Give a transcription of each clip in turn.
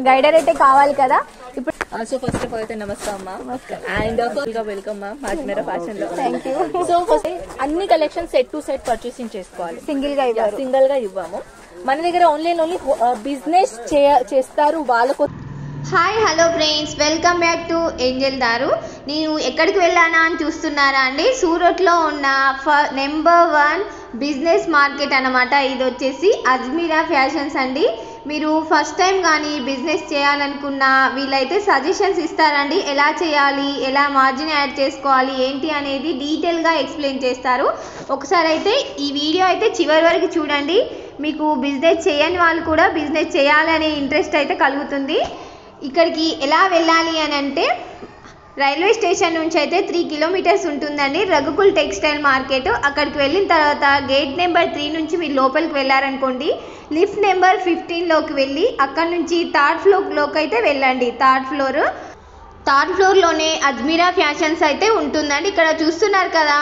Guider అయితే కావాలి కదా ఇప్పుడు. సో ఫస్ట్ ఆఫ్ ఆల్ అయితే నమస్తే అమ్మా and welcome ma'am Ajmeera fashion లో. Thank you. సో ఫస్ట్ అన్ని collection set to set purchasing చేసుకోవాలి, సింగిల్ గా ఇవ్వము. మన దగ్గర ఓన్లీ బిజినెస్ చేస్తారు వాళ్ళకు. Hi hello friends, welcome back to Angel దారు. నేను ఎక్కడికి వెళ్ళానా అని చూస్తున్నారా అండి? సూరత్లో ఉన్న నెంబర్ 1 బిజినెస్ మార్కెట్ అన్నమాట. ఇది వచ్చేసి అజ్మీరా ఫ్యాషన్స్ అండి. మీరు ఫస్ట్ టైం కానీ బిజినెస్ చేయాలనుకున్న వీళ్ళైతే సజెషన్స్ ఇస్తారండి. ఎలా చేయాలి, ఎలా మార్జిన్ యాడ్ చేసుకోవాలి, ఏంటి అనేది డీటెయిల్గా ఎక్స్ప్లెయిన్ చేస్తారు. ఒకసారి అయితే ఈ వీడియో అయితే చివరి వరకు చూడండి. మీకు బిజినెస్ చేయని వాళ్ళు కూడా బిజినెస్ చేయాలనే ఇంట్రెస్ట్ అయితే కలుగుతుంది. ఇక్కడికి ఎలా వెళ్ళాలి అని అంటే రైల్వే స్టేషన్ నుంచి అయితే 3 కిలోమీటర్స్ ఉంటుందండి రఘుకుల్ టెక్స్టైల్ మార్కెట్. అక్కడికి వెళ్ళిన తర్వాత గేట్ నెంబర్ 3 నుంచి మీరు లోపలికి వెళ్ళారనుకోండి, లిఫ్ట్ నెంబర్ 15లోకి వెళ్ళి అక్కడ నుంచి 3rd ఫ్లోర్లోకి అయితే వెళ్ళండి. 3rd ఫ్లోర్లోనే అజ్మీరా ఫ్యాషన్స్ అయితే ఉంటుందండి. ఇక్కడ చూస్తున్నారు కదా,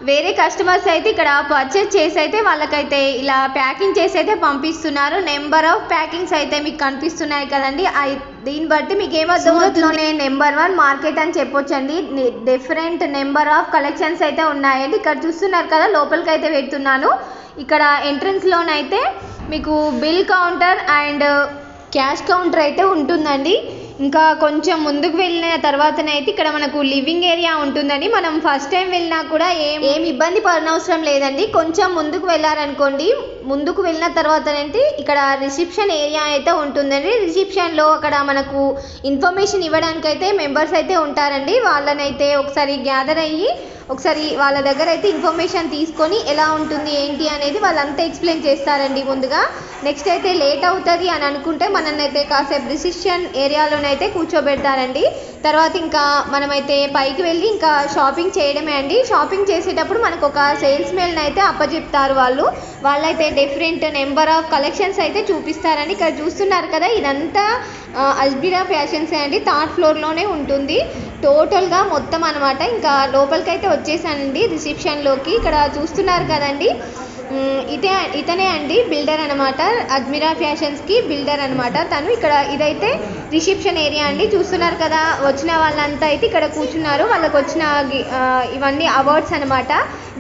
వేరే కస్టమర్స్ అయితే ఇక్కడ పర్చేస్ చేసి అయితే వాళ్ళకైతే ఇలా ప్యాకింగ్ చేసి అయితే పంపిస్తున్నారు. నెంబర్ ఆఫ్ ప్యాకింగ్స్ అయితే మీకు కనిపిస్తున్నాయి కదండి. దీన్ని బట్టి మీకు ఏమవుతుందోనే నెంబర్ 1 మార్కెట్ అని చెప్పొచ్చండి. డిఫరెంట్ నెంబర్ ఆఫ్ కలెక్షన్స్ అయితే ఉన్నాయండి. ఇక్కడ చూస్తున్నారు కదా, లోపలికి అయితే పెడుతున్నాను. ఇక్కడ ఎంట్రన్స్లోనైతే మీకు bill counter and cash counter అయితే ఉంటుందండి. ఇంకా కొంచెం ముందుకు వెళ్ళిన తర్వాతనైతే ఇక్కడ మనకు లివింగ్ ఏరియా ఉంటుందండి. మనం ఫస్ట్ టైం వెళ్ళినా కూడా ఏం ఇబ్బంది పడనవసరం లేదండి. కొంచెం ముందుకు వెళ్ళారనుకోండి, ముందుకు వెళ్ళిన తర్వాతనంటే ఇక్కడ రిసెప్షన్ ఏరియా అయితే ఉంటుందండి. రిసెప్షన్లో అక్కడ మనకు ఇన్ఫర్మేషన్ ఇవ్వడానికి అయితే మెంబర్స్ అయితే ఉంటారండి. వాళ్ళనైతే ఒకసారి గ్యాదర్ అయ్యి ఒకసారి వాళ్ళ దగ్గర అయితే ఇన్ఫర్మేషన్ తీసుకొని ఎలా ఉంటుంది ఏంటి అనేది వాళ్ళంతా ఎక్స్ప్లెయిన్ చేస్తారండి ముందుగా. నెక్స్ట్ అయితే లేట్ అవుతుంది అని అనుకుంటే మననైతే కాసేపు రిసెప్షన్ ఏరియాలోనైతే కూర్చోబెడతారండి. తర్వాత ఇంకా మనమైతే పైకి వెళ్ళి ఇంకా షాపింగ్ చేయడమే అండి. షాపింగ్ చేసేటప్పుడు మనకు ఒక సేల్స్ మెన్ అయితే అప్పచెప్తారు. వాళ్ళైతే డిఫరెంట్ నెంబర్ ఆఫ్ కలెక్షన్స్ అయితే చూపిస్తారండి. ఇక్కడ చూస్తున్నారు కదా, ఇదంతా అజ్మీరా ఫ్యాషన్స్ అండి. 3rd ఫ్లోర్లోనే ఉంటుంది టోటల్గా మొత్తం అనమాట. ఇంకా లోపలికైతే వచ్చేసానండి రిసెప్షన్లోకి. ఇక్కడ చూస్తున్నారు కదండి, ఇతనే అండి బిల్డర్ అనమాట. అజ్మీరా ఫ్యాషన్స్కి బిల్డర్ అనమాట తను. ఇక్కడ ఇదైతే రిసెప్షన్ ఏరియా అండి. చూస్తున్నారు కదా, వచ్చిన వాళ్ళంతా అయితే ఇక్కడ కూర్చున్నారు. వాళ్ళకు వచ్చిన ఇవన్నీ అవార్డ్స్ అనమాట.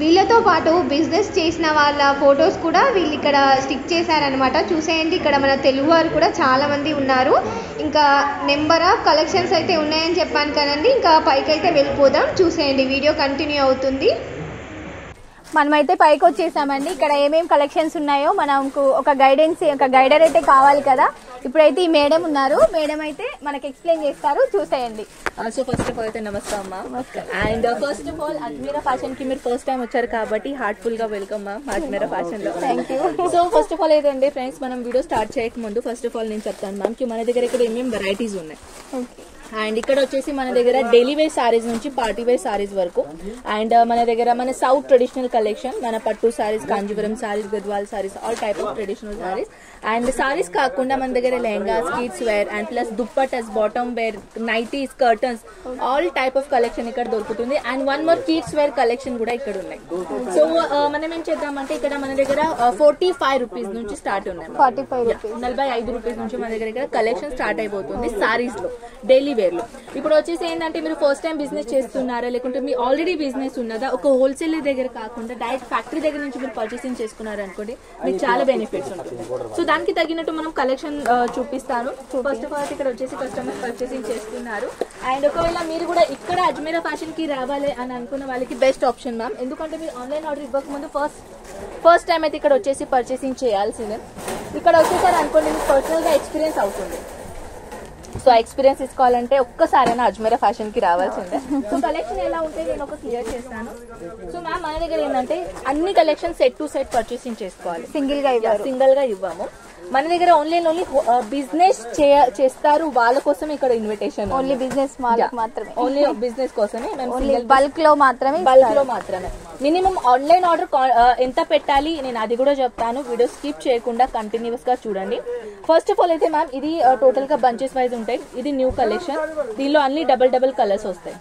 వీళ్ళతో పాటు బిజినెస్ చేసిన వాళ్ళ ఫొటోస్ కూడా వీళ్ళు ఇక్కడ స్టిక్ చేశారనమాట. చూసేయండి, ఇక్కడ మన తెలుగు వారు కూడా చాలామంది ఉన్నారు. ఇంకా నెంబర్ ఆఫ్ కలెక్షన్స్ అయితే ఉన్నాయని చెప్పాను కదండి. ఇంకా పైకి అయితే వెళ్ళిపోదాం, చూసేయండి, వీడియో కంటిన్యూ అవుతుంది. మనమైతే పైకి వచ్చేసామండి. ఇక్కడ ఏమేమి కలెక్షన్స్ ఉన్నాయో మనకు ఒక గైడర్ అయితే కావాలి కదా. ఇప్పుడైతే ఈ మేడం ఉన్నారు, మేడం అయితే మనకి ఎక్స్ప్లెయిన్ చేస్తారు, చూసేయండి. సో ఫస్ట్ ఆఫ్ ఆల్ అయితే నమస్తే అమ్మా and first of all Ajmeera fashion కి మీరు ఫస్ట్ టైం వచ్చారు కాబట్టి హార్ట్ఫుల్ గా వెల్కమ్ మ్యామ్ అజ్మీరా ఫ్యాషన్ లో. Thank you. So first of all అయితే ఫ్రెండ్స్, మనం వీడియో స్టార్ట్ చేయక ముందు ఫస్ట్ ఆఫ్ ఆల్ నేను చెప్తాను మ్యామ్ కి మన దగ్గర ఇక్కడ ఏమేమి వెరైటీస్ ఉన్నాయి. అండ్ ఇక్కడ వచ్చేసి మన దగ్గర డైలీ వేర్ సారీస్ నుంచి పార్టీ వేర్ సారీస్ వరకు, అండ్ మన దగ్గర మన సౌత్ ట్రెడిషనల్ కలెక్షన్, మన పట్టు saris, Kanjeevaram saris, Gadwal saris, all type of traditional saris. And saris కాకుండా మన దగ్గర lehengas, kids wear and plus dupattas, bottom wear, nighties, curtains, all type of collection ఇక్కడ దొరుకుతుంది. And 1 more kids wear collection కూడా ఇక్కడ ఉన్నాయి. సో మనం ఏం చేద్దామంటే ఇక్కడ మన దగ్గర 45 రూపీస్ నుంచి స్టార్ట్ ఉన్నాయి. 45 రూపీస్ నుంచి మన దగ్గర కలెక్షన్ స్టార్ట్ అయిపోతుంది సారీస్ లో, డైలీ వేర్ లో. ఇప్పుడు వచ్చేసి ఏంటంటే మీరు ఫస్ట్ టైం బిజినెస్ చేస్తున్నారా, లేకుంటే మీ ఆల్రెడీ బిజినెస్ ఉన్నదా, ఒక హోల్సేల్ దగ్గర కాకుండా డైరెక్ట్ ఫ్యాక్టరీ దగ్గర నుంచి మీరు పర్చేసింగ్ చేసుకున్నారు అనుకోండి, మీకు చాలా బెనిఫిట్స్ ఉంటుంది. సో దానికి తగినట్టు మనం కలెక్షన్ చూపిస్తాను. ఫస్ట్ ఆఫ్ ఆల్ ఇక్కడ వచ్చేసి కస్టమర్స్ పర్చేసింగ్ చేస్తున్నారు. అండ్ ఒకవేళ మీరు కూడా ఇక్కడ అజ్మీరా ఫ్యాషన్ కి రావాలి అని అనుకున్న వాళ్ళకి బెస్ట్ ఆప్షన్ మ్యామ్. ఎందుకంటే మీరు ఆన్లైన్ ఆర్డర్ ఇవ్వకముందు ఫస్ట్ టైం అయితే ఇక్కడ వచ్చేసి పర్చేసింగ్ చేయాల్సిందే. ఇక్కడ వచ్చేసారి అనుకోండి, మీకు పర్సనల్ గా ఎక్స్పీరియన్స్ అవుతుంది. సో ఎక్స్పీరియన్స్ తీసుకోవాలంటే ఒక్కసారైనా అజ్మీరా ఫ్యాషన్ కి రావాల్సిందే. సో కలెక్షన్ ఎలా ఉంటే నేను ఒక క్లియర్ చేస్తాను. సో మ్యామ్ మన దగ్గర ఏంటంటే అన్ని collection set to set purchasing చేసుకోవాలి, సింగిల్ గా ఇవ్వము. మన దగ్గర ఓన్లీ బిజినెస్ చేస్తారు వాళ్ళ కోసం ఇక్కడ ఇన్విటేషన్. ఓన్లీ బిజినెస్ మాత్రమే, ఓన్లీ బిజినెస్ కోసమే, బల్క్ లో మాత్రమే. మినిమం ఆన్లైన్ ఆర్డర్ ఎంత పెట్టాలి నేను అది కూడా చెప్తాను. వీడియో స్కిప్ చేయకుండా కంటిన్యూస్ గా చూడండి. ఫస్ట్ ఆఫ్ ఆల్ అయితే మ్యామ్ ఇది టోటల్ గా బంచెస్ వైజ్ ఉంటాయి. ఇది న్యూ కలెక్షన్, దీనిలో అన్ని డబల్ కలర్స్ వస్తాయి.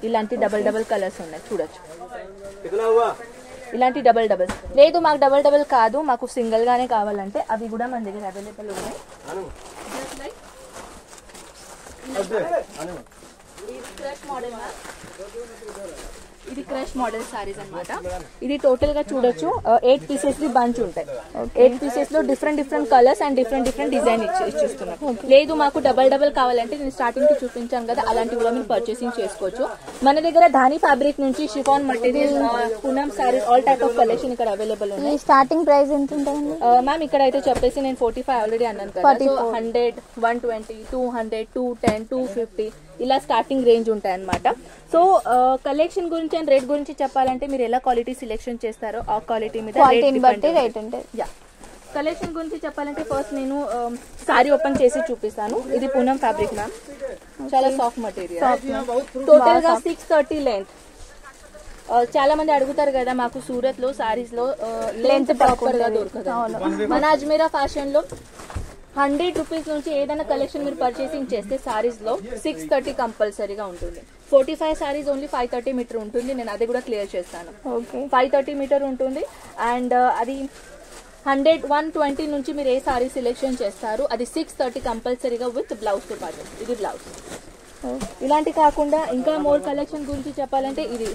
ఇలాంటి డబల్ కలర్స్ ఉన్నాయి, చూడొచ్చు. ఇలాంటి డబల్ లేదు, మాకు డబల్ కాదు, మాకు సింగిల్ గానే కావాలంటే అవి కూడా మన దగ్గర అవైలబుల్ ఉన్నాయి. ఇది క్రష్ మోడల్ సారీస్ అన్నమాట. ఇది టోటల్ గా చూడొచ్చు 8 పీసెస్ ది బంచ్ ఉంటాయి. 8 పీసెస్ లో different colours and different design ఇచ్చిస్తున్నాం. లేదు మాకు డబల్ కావాలంటే నేను స్టార్టింగ్ కి చూపించాను కదా, అలాంటివి కూడా మీరు పర్చేసింగ్ చేసుకోవచ్చు. మన దగ్గర ధాని ఫ్యాబ్రిక్ నుంచి chiffon material, Poonam saris, all type of collection ఇక్కడ అవైలబుల్ ఉన్నాయి. స్టార్టింగ్ ప్రైస్ ఎంత ఉంటుంది మ్యామ్? ఇక్కడ అయితే చెప్పేసి నేను 45 ఆల్రెడీ అన్నాను కదా. 100, 120, 200, 210, 250 ఇలా స్టార్టింగ్ రేంజ్ ఉంటాయి అన్నమాట. సో కలెక్షన్ గురించి అండ్ రేట్ గురించి చెప్పాలంటే మీరు ఎలా క్వాలిటీ సెలెక్షన్ చేస్తారో ఆ క్వాలిటీ మీద రేట్ ఉంటుంది. కలెక్షన్ గురించి చెప్పాలంటే ఫస్ట్ నేను సారీ ఓపెన్ చేసి చూపిస్తాను. ఇది పూనం ఫ్యాబ్రిక్ మ్యామ్, చాలా సాఫ్ట్ మెటీరియల్. టోటల్ గా 630 లెంత్. చాలా మంది అడుగుతారు కదా మాకు సూరత్ లో సారీస్ లో లెంత్ ప్రాపర్ గా దొరకదు. మన అజ్మీరా ఫ్యాషన్ లో 100 రూపీస్ నుంచి ఏదైనా కలెక్షన్ మీరు పర్చేసింగ్ చేస్తే సారీస్ లో 630 కంపల్సరీగా ఉంటుంది. 45 సారీస్ ఓన్లీ 530 మీటర్ ఉంటుంది. నేను అది కూడా క్లియర్ చేస్తాను. 530 మీటర్ ఉంటుంది. అండ్ అది 100, 120 నుంచి మీరు ఏ సారీ సెలెక్షన్ చేస్తారు అది 630 కంపల్సరీగా విత్ బ్లౌజ్ తో పాటు. ఇది బ్లౌజ్. ఇలాంటి కాకుండా ఇంకా మోర్ కలెక్షన్ గురించి చెప్పాలంటే ఇది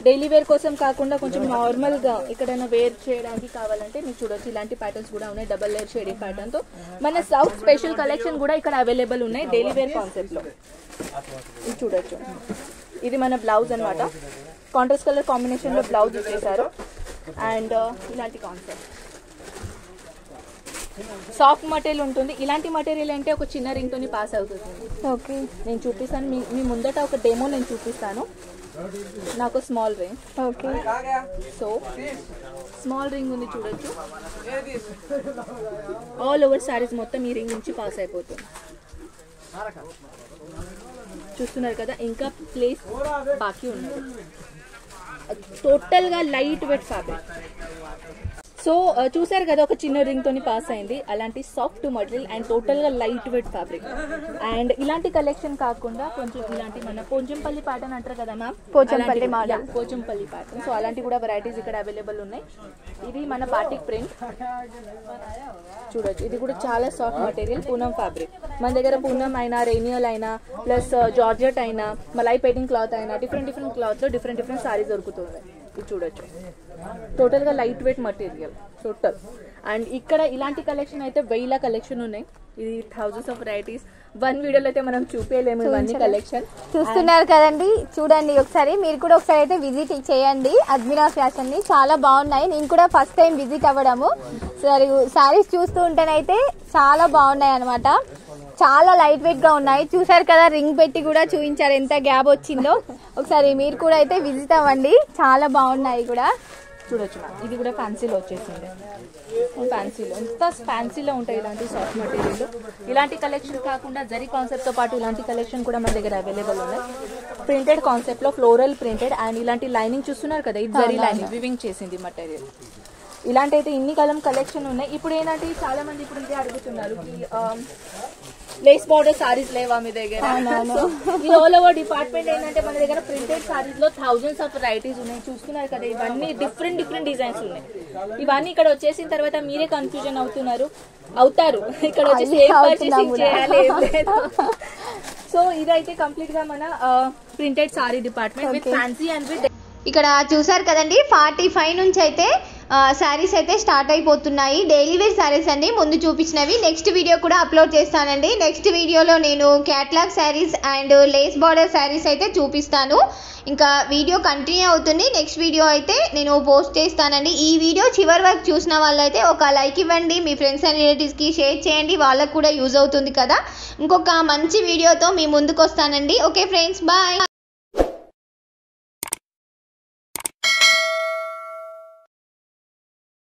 డైలీ వేర్ కోసం కాకుండా కొంచెం నార్మల్ గా ఎక్కడైనా వేర్ చేయడానికి కావాలంటే మీరు చూడొచ్చు. ఇలాంటి ప్యాటర్న్స్ కూడా ఉన్నాయి, డబల్ లేయర్ షేడింగ్ ప్యాటర్న్ తో. మన సౌత్ స్పెషల్ కలెక్షన్ కూడా ఇక్కడ అవైలబుల్ ఉన్నాయి డైలీ వేర్ కాన్సెప్ట్ లో. ఇది చూడొచ్చు. ఇది మన బ్లౌజ్ అన్నమాట. కాంట్రాస్ట్ కలర్ కాంబినేషన్ లో బ్లౌజ్ ఇచ్చేసారు. అండ్ ఇలాంటి కాన్సెప్ట్ సాఫ్ట్ మటీరియల్ ఉంటుంది. ఇలాంటి మటీరియల్ అంటే ఒక చిన్న రింగ్ తోని పాస్ అవుతుంది. ఓకే, నేను చూపిస్తాను. మీ ముందట ఒక డెమో నేను చూపిస్తాను. నాకు small ring. Okay, so small ring ఉంది చూడొచ్చు. ఆల్ ఓవర్ సారీస్ మొత్తం ఈ రింగ్ నుంచి పాస్ అయిపోతుంది. చూస్తున్నారు కదా, ఇంకా ప్లేస్ బాకీ ఉన్నది. టోటల్ గా లైట్ వెయిట్ ఫ్యాబ్రిక్. సో చూసారు కదా, ఒక చిన్న రింగ్ తోని పాస్ అయింది. అలాంటి సాఫ్ట్ మెటీరియల్ అండ్ టోటల్ గా లైట్ వెయిట్ ఫ్యాబ్రిక్. అండ్ ఇలాంటి కలెక్షన్ కాకుండా కొంచెం ఇలాంటి మన పోచంపల్లి ప్యాటర్న్ అంటారు కదా ma'am, Pochampally model, Pochampally pattern. So అలాంటి కూడా వెరైటీస్ ఇక్కడ అవైలబుల్ ఉన్నాయి. ఇది మన బాటిక్ ప్రింట్ చూడొచ్చు. ఇది కూడా చాలా సాఫ్ట్ మెటీరియల్, పూనం ఫ్యాబ్రిక్. మన దగ్గర పూనం అయినా, రేనియల్ అయినా, ప్లస్ జార్జెట్ అయినా, మలై పెయింటింగ్ క్లాత్ అయినా, డిఫరెంట్ క్లాత్ లో డిఫరెంట్ సారీస్ దొరుకుతుంది. ఇది చూడొచ్చు. టోటల్ గా light wait material total. And ఇక్కడ ఇలాంటి కలెక్షన్ అయితే 1000 కలెక్షన్ ఉన్నాయి. ఇది థౌజండ్స్ ఆఫ్ వెరైటీస్. వన్ వీడియోలో అయితే మనం చూపేయలేము ఇవన్నీ కలెక్షన్. చూస్తున్నారు కదండి, చూడండి ఒకసారి. మీరు కూడా ఒకసారి అయితే విజిట్ చేయండి అజ్మీరా ఫ్యాషన్ ని. చాలా బాగున్నాయి. నేను కూడా ఫస్ట్ టైం విజిట్ అవ్వడము. సరే, సారీస్ చూస్తూ ఉంటేనైతే చాలా బాగున్నాయి అనమాట. చాలా లైట్ వెయిట్ గా ఉన్నాయి. చూసారు కదా, రింగ్ పెట్టి కూడా చూపించారు ఎంత గ్యాప్ వచ్చిందో. ఒకసారి మీరు కూడా అయితే విజిట్ అవ్వండి. చాలా బాగున్నాయి కూడా. చూడొచ్చు. ఇది కూడా ఫ్యాన్సీలో వచ్చేసింది. ఫ్యాన్సీలో ఎంత ఫ్యాన్సీలో ఉంటాయి ఇలాంటి సాఫ్ట్ మెటీరియల్. ఇలాంటి కలెక్షన్ కాకుండా జరీ కాన్సెప్ట్ తో పాటు ఇలాంటి కలెక్షన్ కూడా మన దగ్గర అవైలబుల్ ఉన్నాయి. ప్రింటెడ్ కాన్సెప్ట్ లో ఫ్లోరల్ ప్రింటెడ్ అండ్ ఇలాంటి లైనింగ్ చూస్తున్నారు కదా, ఇది జరీ లైనింగ్ వివింగ్ చేసింది మెటీరియల్. ఇలాంటి అయితే ఇన్ని కలెక్షన్ ఉన్నాయి. ఇప్పుడు ఏంటంటే చాలా మంది ఇప్పుడు ఇదే అడుగుతున్నారు, లేస్ బార్డర్ సారీస్ లేవా మీ దగ్గర? ఈ ఆల్ ఓవర్ డిపార్ట్మెంట్ ఏంటంటే మన దగ్గర ప్రింటెడ్ సారీస్ లో థౌజండ్స్ ఆఫ్ వెరైటీస్ ఉన్నాయి. చూస్తున్నారు కదా, ఇవన్నీ డిఫరెంట్ డిజైన్స్ ఉన్నాయి. ఇవన్నీ ఇక్కడ వచ్చేసిన తర్వాత మీరే కన్ఫ్యూజన్ అవుతారు ఇక్కడ వచ్చేసి ఏం పర్చేసింగ్ చేయాలి. సో ఇదైతే కంప్లీట్ గా మన printed sorry department with fancy and with. ఇక్కడ చూసారు కదండి, 45 నుంచి అయితే శారీస్ అయితే స్టార్ట్ అయిపోతున్నాయి. డైలీ వేర్ శారీస్ అండి ముందు చూపించినవి. నెక్స్ట్ వీడియో కూడా అప్లోడ్ చేస్తానండి. నెక్స్ట్ వీడియోలో నేను catalogue saris and lace border saris అయితే చూపిస్తాను. ఇంకా వీడియో కంటిన్యూ అవుతుంది. నెక్స్ట్ వీడియో అయితే నేను పోస్ట్ చేస్తానండి. ఈ వీడియో చివరి వరకు చూసిన వాళ్ళైతే ఒక లైక్ ఇవ్వండి. మీ ఫ్రెండ్స్ అండ్ రిలేటివ్స్కి షేర్ చేయండి, వాళ్ళకు కూడా యూజ్ అవుతుంది కదా. ఇంకొక మంచి వీడియోతో మీ ముందుకు వస్తానండి. Okay friends, bye.